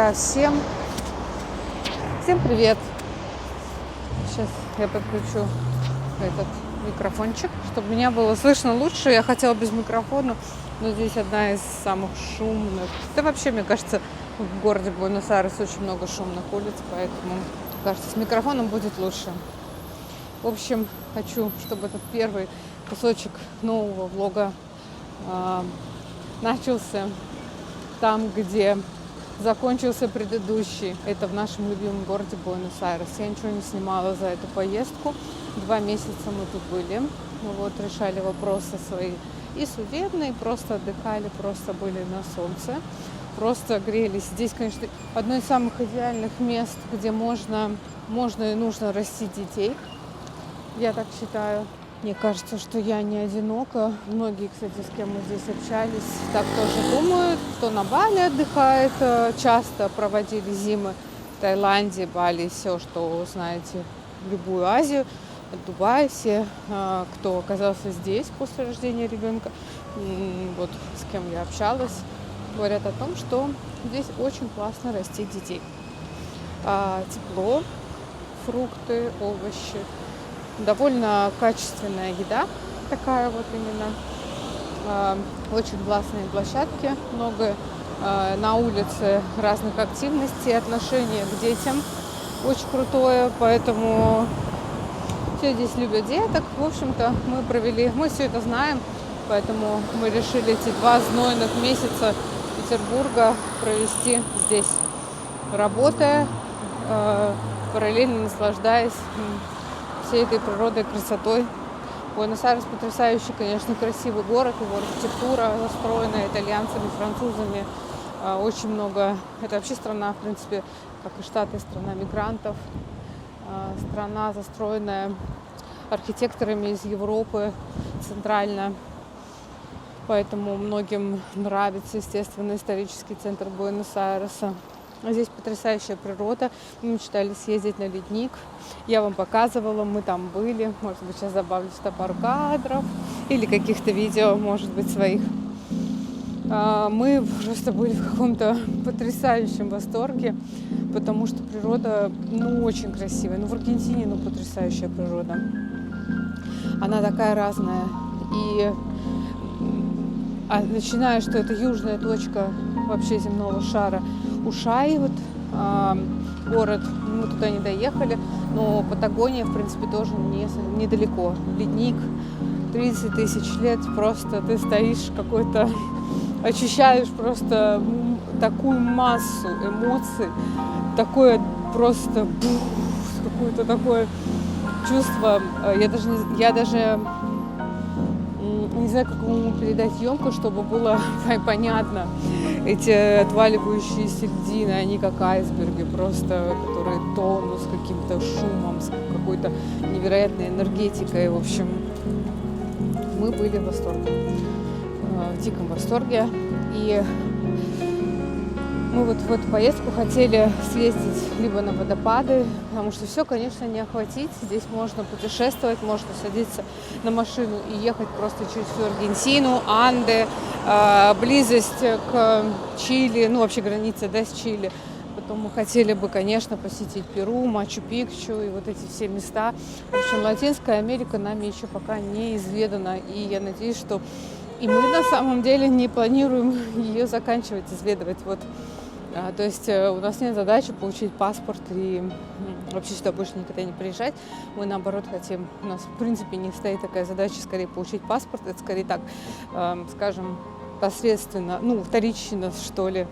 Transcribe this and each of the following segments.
Друзья, всем привет! Сейчас я подключу этот микрофончик, чтобы меня было слышно лучше. Я хотела без микрофона, но здесь одна из самых шумных. Да вообще, мне кажется, в городе Буэнос-Айрес очень много шумных улиц, поэтому, кажется, с микрофоном будет лучше. В общем, хочу, чтобы этот первый кусочек нового влога начался там, где закончился предыдущий. Это в нашем любимом городе Буэнос-Айрес. Я ничего не снимала за эту поездку. 2 месяца мы тут были. Вот, решали вопросы свои и судебные, просто отдыхали, просто были на солнце, просто грелись. Здесь, конечно, одно из самых идеальных мест, где можно и нужно растить детей. Я так считаю. Мне кажется, что я не одинока. Многие, кстати, с кем мы здесь общались, так тоже думают. Кто на Бали отдыхает, часто проводили зимы в Таиланде, Бали, все, что знаете, любую Азию, Дубай, все, кто оказался здесь после рождения ребенка, вот с кем я общалась, говорят о том, что здесь очень классно растить детей. Тепло, фрукты, овощи. Довольно качественная еда, такая вот именно. Очень классные площадки, много на улице разных активностей, отношение к детям очень крутое, поэтому все здесь любят деток. В общем-то, мы все это знаем, поэтому мы решили эти 2 знойных месяца Петербурга провести здесь, работая, параллельно наслаждаясь всей этой природой, красотой. Буэнос-Айрес потрясающий, конечно, красивый город, его архитектура застроена итальянцами, французами. Очень много. Это вообще страна, в принципе, как и Штаты, страна мигрантов. Страна, застроенная архитекторами из Европы, центрально. Поэтому многим нравится, естественно, исторический центр Буэнос-Айреса. Здесь потрясающая природа. Мы мечтали съездить на ледник. Я вам показывала, мы там были. Может быть, сейчас добавлю сюда пару кадров или каких-то видео, может быть, своих. Мы просто были в каком-то потрясающем восторге, потому что природа, очень красивая. В Аргентине, потрясающая природа. Она такая разная. И начиная, что это южная точка вообще земного шара, Ушай, город, мы туда не доехали, но Патагония, в принципе, тоже недалеко. Ледник, 30 тысяч лет, просто ты стоишь какой-то, ощущаешь просто такую массу эмоций, такое просто какое-то такое чувство, я даже не знаю, как ему передать емко, чтобы было понятно. Эти отваливающиеся льдины, они как айсберги, просто, которые тонут с каким-то шумом, с какой-то невероятной энергетикой. В общем, мы были в восторге, в диком восторге. И мы вот в эту поездку хотели съездить либо на водопады, потому что все, конечно, не охватить. Здесь можно путешествовать, можно садиться на машину и ехать просто через всю Аргентину, Анды, близость к Чили, вообще граница, с Чили. Потом мы хотели бы, конечно, посетить Перу, Мачу-Пикчу и вот эти все места. В общем, Латинская Америка нами еще пока не изведана, и я надеюсь, что и мы на самом деле не планируем ее заканчивать, исследовать. То есть у нас нет задачи получить паспорт и вообще сюда больше никогда не приезжать. Мы, наоборот, хотим, у нас, в принципе, не стоит такая задача скорее получить паспорт. Это скорее так, скажем, посредственно, вторично, что ли.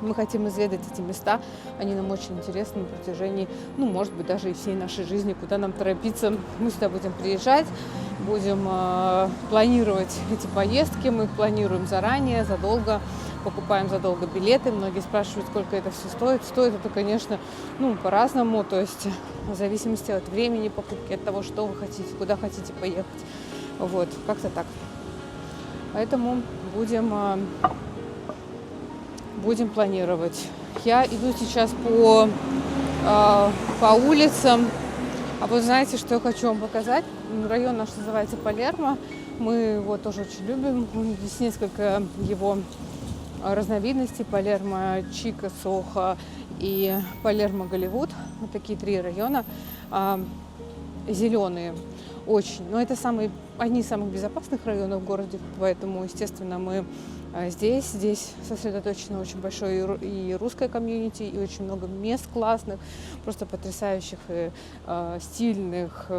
Мы хотим изведать эти места. Они нам очень интересны на протяжении, может быть, даже и всей нашей жизни. Куда нам торопиться? Мы сюда будем приезжать, будем планировать эти поездки. Мы их планируем заранее, задолго. Покупаем задолго билеты. Многие спрашивают, сколько это все стоит. Стоит это, конечно, по-разному. То есть в зависимости от времени покупки, от того, что вы хотите, куда хотите поехать. Вот, как-то так. Поэтому будем планировать. Я иду сейчас по улицам. А вы знаете, что я хочу вам показать? Район наш называется Палермо. Мы его тоже очень любим. Здесь несколько его разновидностей: Палермо, Чика, Сохо и Палермо, Голливуд. Вот такие 3 района. Зеленые очень. Но это одни из самых безопасных районов в городе, поэтому, естественно, мы здесь сосредоточено очень большое и русское комьюнити, и очень много мест классных, просто потрясающих, и стильных,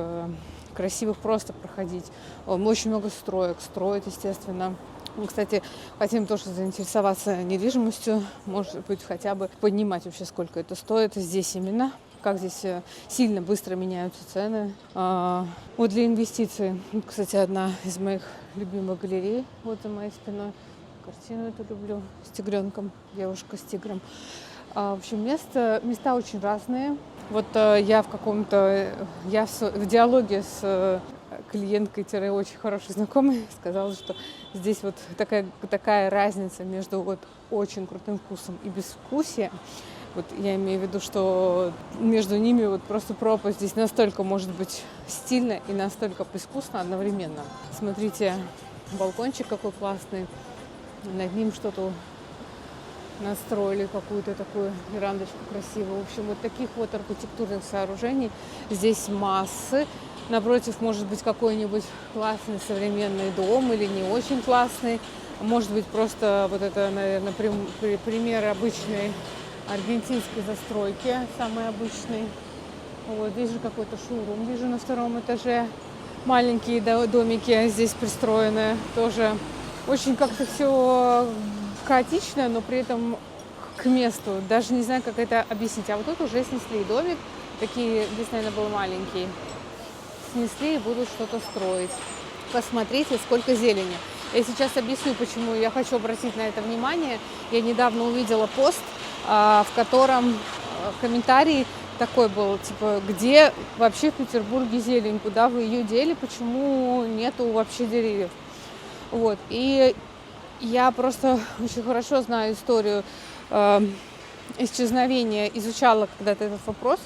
красивых просто проходить. Очень много строят, естественно. Мы, кстати, хотим тоже заинтересоваться недвижимостью, может быть, хотя бы поднимать вообще, сколько это стоит здесь именно, как здесь сильно быстро меняются цены. Вот для инвестиций, кстати, одна из моих любимых галерей вот за моей спиной. Картину эту люблю с тигренком, девушка с тигром. В общем, места очень разные. Вот я в диалоге с клиенткой, очень хорошей знакомой, сказала, что здесь вот такая разница между вот очень крутым вкусом и безвкусием. Вот я имею в виду, что между ними вот просто пропасть. Здесь настолько может быть стильно и настолько безвкусно одновременно. Смотрите, балкончик какой классный. Над ним что-то настроили, какую-то такую верандочку красивую. В общем, вот таких вот архитектурных сооружений здесь массы. Напротив может быть какой-нибудь классный современный дом или не очень классный. Может быть просто вот это, наверное, пример обычной аргентинской застройки, самый обычный. Вот здесь же какой-то шоурум, вижу на 2-м этаже. Маленькие домики здесь пристроены, тоже очень как-то все хаотично, но при этом к месту. Даже не знаю, как это объяснить. А вот тут уже снесли домик, здесь, наверное, был маленький. Снесли и будут что-то строить. Посмотрите, сколько зелени. Я сейчас объясню, почему я хочу обратить на это внимание. Я недавно увидела пост, в котором комментарий такой был, типа, где вообще в Петербурге зелень, куда вы ее дели, почему нету вообще деревьев. Вот. И я просто очень хорошо знаю историю исчезновения, изучала когда-то этот вопрос,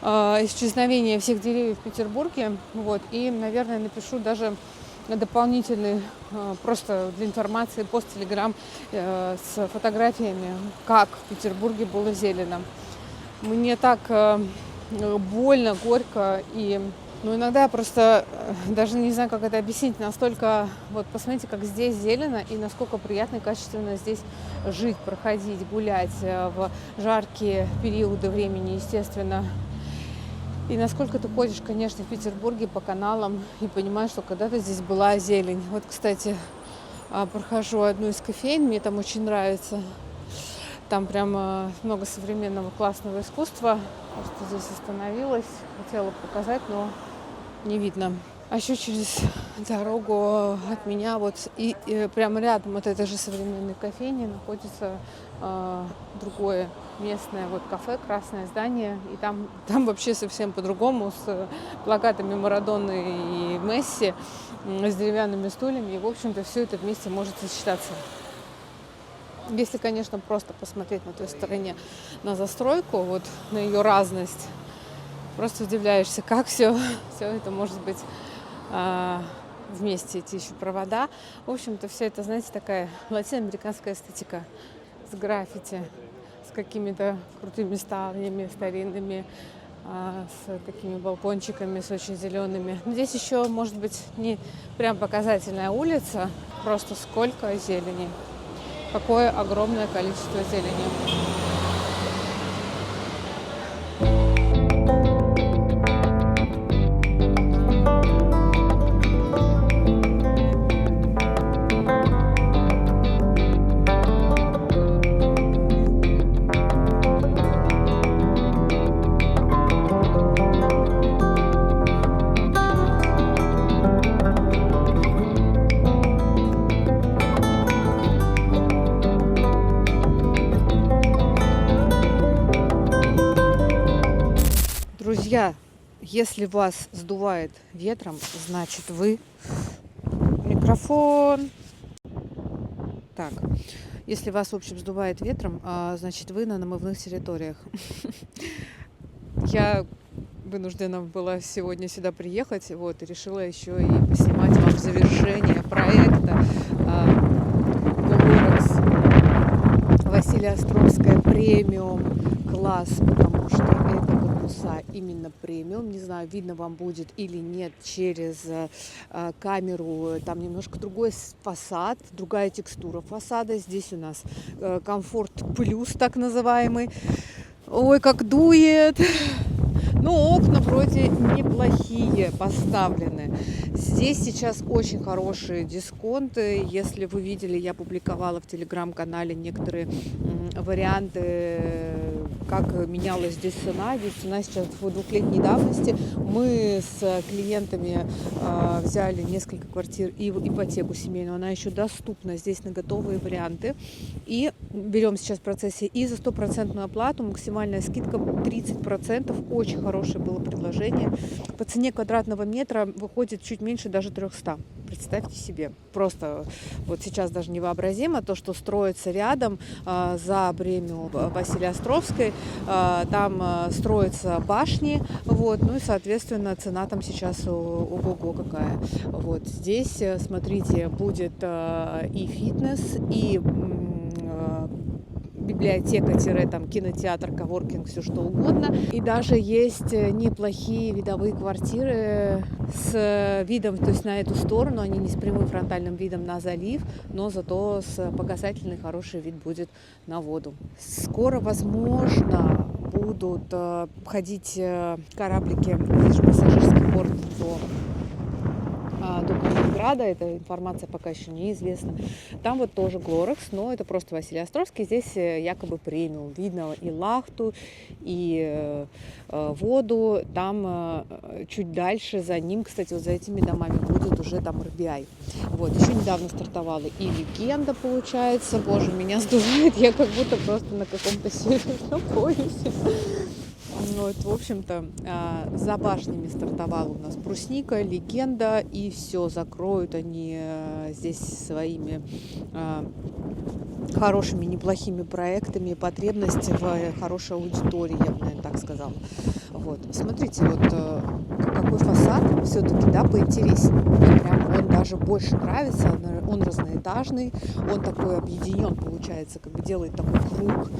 исчезновения всех деревьев в Петербурге. Вот. И, наверное, напишу даже дополнительный, просто для информации, пост в Телеграм с фотографиями, как в Петербурге было зелено. Мне так больно, горько, и иногда я просто даже не знаю, как это объяснить. Настолько, вот посмотрите, как здесь зелено, и насколько приятно и качественно здесь жить, проходить, гулять в жаркие периоды времени, естественно. И насколько ты ходишь, конечно, в Петербурге по каналам и понимаешь, что когда-то здесь была зелень. Вот, кстати, прохожу одну из кофеин, мне там очень нравится. Там прям много современного классного искусства. Просто здесь остановилась, хотела показать, но не видно. А еще через дорогу от меня вот и прямо рядом от этой же современной кофейни находится другое местное вот кафе, красное здание. И там вообще совсем по-другому, с плакатами Марадоны и Месси, с деревянными стульями. И, в общем-то, все это вместе может сочетаться. Если, конечно, просто посмотреть на той стороне на застройку, вот на ее разность, просто удивляешься, как все это может быть вместе, эти еще провода. В общем-то, все это, знаете, такая латиноамериканская эстетика с граффити, с какими-то крутыми ставнями старинными, с такими балкончиками, с очень зелеными. Но здесь еще, может быть, не прям показательная улица, просто сколько зелени. Какое огромное количество зелени. Друзья, если вас сдувает ветром, значит вы... Микрофон. Так, если вас, в общем, сдувает ветром, значит вы на намывных территориях. Я вынуждена была сегодня сюда приехать, вот, и решила еще и поснимать вам завершение проекта Glorx Василеостровская премиум класс, потому что это корпуса именно премиум. Не знаю, видно вам будет или нет через камеру. Там немножко другой фасад, другая текстура фасада. Здесь у нас комфорт плюс, так называемый. Ой, как дует! Но окна вроде неплохие поставлены. Здесь сейчас очень хорошие дисконты. Если вы видели, я публиковала в телеграм-канале некоторые варианты, как менялась здесь цена. Здесь цена сейчас в 2-летней давности. Мы с клиентами взяли несколько квартир и в ипотеку семейную. Она еще доступна здесь на готовые варианты. И берем сейчас в процессе и за 100% оплату. Максимальная скидка 30%. Очень хорошее было предложение. По цене квадратного метра выходит чуть меньше даже 300. Представьте себе. Просто вот сейчас даже невообразимо то, что строится рядом за премиум Василеостровской. Там строятся башни. Вот, ну и, соответственно, цена там сейчас ого-го какая. Вот здесь, смотрите, будет и фитнес, и библиотека, кинотеатр, коворкинг, все что угодно. И даже есть неплохие видовые квартиры с видом, то есть на эту сторону, они не с прямым фронтальным видом на залив, но зато с показательный хороший вид будет на воду. Скоро, возможно, будут ходить кораблики, пассажирский порт до Калининграда, эта информация пока еще неизвестна. Там вот тоже Глорекс, но это просто Василеостровский. Здесь якобы премиум. Видно и Лахту, и воду. Там чуть дальше за ним, кстати, вот за этими домами будет уже там RBI. Вот, еще недавно стартовала и Легенда, получается. Боже, меня сдувает, я как будто просто на каком-то северном полюсе. Вот, в общем-то, за башнями стартовала у нас Брусника, Легенда, и все, закроют они здесь своими хорошими, неплохими проектами потребности в хорошей аудитории, я бы, наверное, так сказала. Вот, смотрите, вот какой фасад все-таки, да, поинтереснее. Мне прям он даже больше нравится, он разноэтажный, он такой объединен, получается, как бы делает такой круг.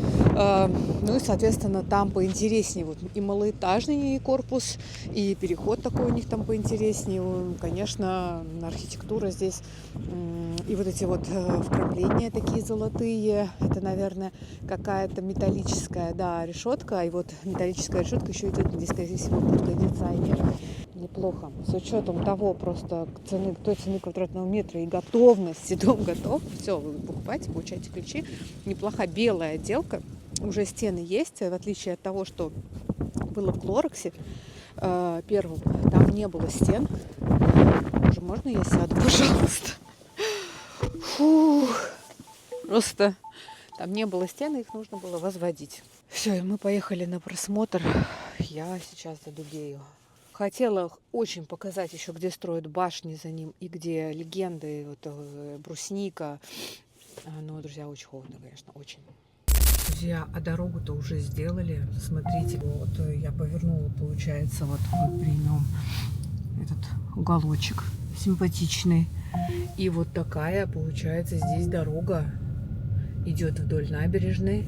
Ну и, соответственно, там поинтереснее вот и малоэтажный корпус, и переход такой у них там поинтереснее. Конечно, архитектура здесь, и вот эти вот вкрапления такие золотые, это, наверное, какая-то металлическая, да, решетка, и вот металлическая решетка еще идет, здесь, скорее всего, будет кондиционер. Неплохо. С учетом того просто цены, той цены квадратного метра и готовности, дом готов, все, вы покупаете, получаете ключи. Неплохая белая отделка, уже стены есть, в отличие от того, что было в Глорексе первом, там не было стен. Боже, можно я сяду, пожалуйста? Фух. Просто там не было стен, их нужно было возводить. Все, и мы поехали на просмотр. Я сейчас задубею. Хотела очень показать еще, где строят башни за ним и где Легенды, вот, Брусника. Но, друзья, очень холодно, конечно, очень. Друзья, а дорогу-то уже сделали. Смотрите, вот я повернула, получается, вот премиум этот уголочек симпатичный. И вот такая, получается, здесь дорога идет вдоль набережной,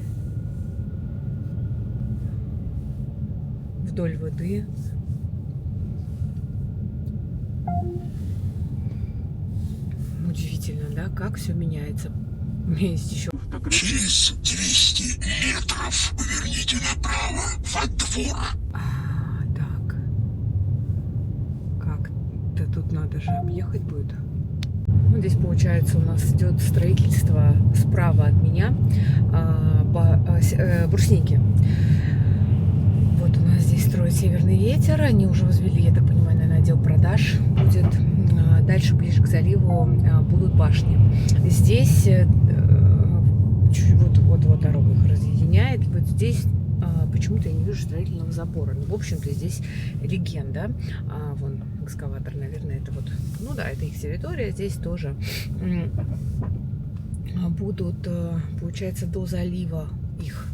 вдоль воды. Удивительно, да, как все меняется. У меня есть еще. Через 200 метров поверните направо, во двор. Так. Как-то тут надо же объехать будет. Ну, здесь, получается, у нас идет строительство справа от меня брусники. Вот у нас здесь строят Северный ветер. Они уже возвели, я так понимаю, наверное, отдел продаж будет. Дальше, ближе к заливу, будут башни. Здесь вот дорога их разъединяет. Вот здесь почему-то я не вижу строительного забора. Ну, в общем-то, здесь Легенда. Вон экскаватор, наверное, это вот... Ну да, это их территория. Здесь тоже будут, получается, до залива их.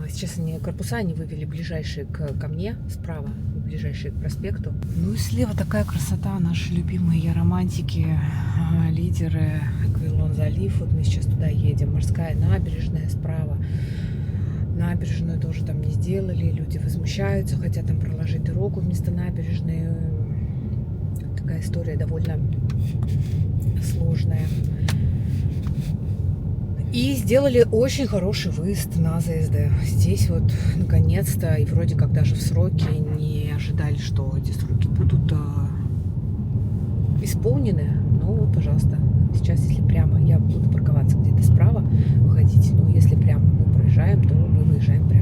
Сейчас корпуса они вывели ближайшие ко мне, справа, ближайшие к проспекту. Ну и слева такая красота, наши любимые романтики, лидеры Вавилон залив, вот мы сейчас туда едем, морская набережная справа. Набережную тоже там не сделали, люди возмущаются, хотят там проложить дорогу вместо набережной. Такая история довольно сложная. И сделали очень хороший выезд на ЗСД. Здесь вот наконец-то, и вроде как даже в сроки, не ожидали, что эти сроки будут исполнены. Ну вот, пожалуйста, сейчас, если прямо, я буду парковаться где-то справа, выходите, но если прямо мы проезжаем, то мы выезжаем прямо.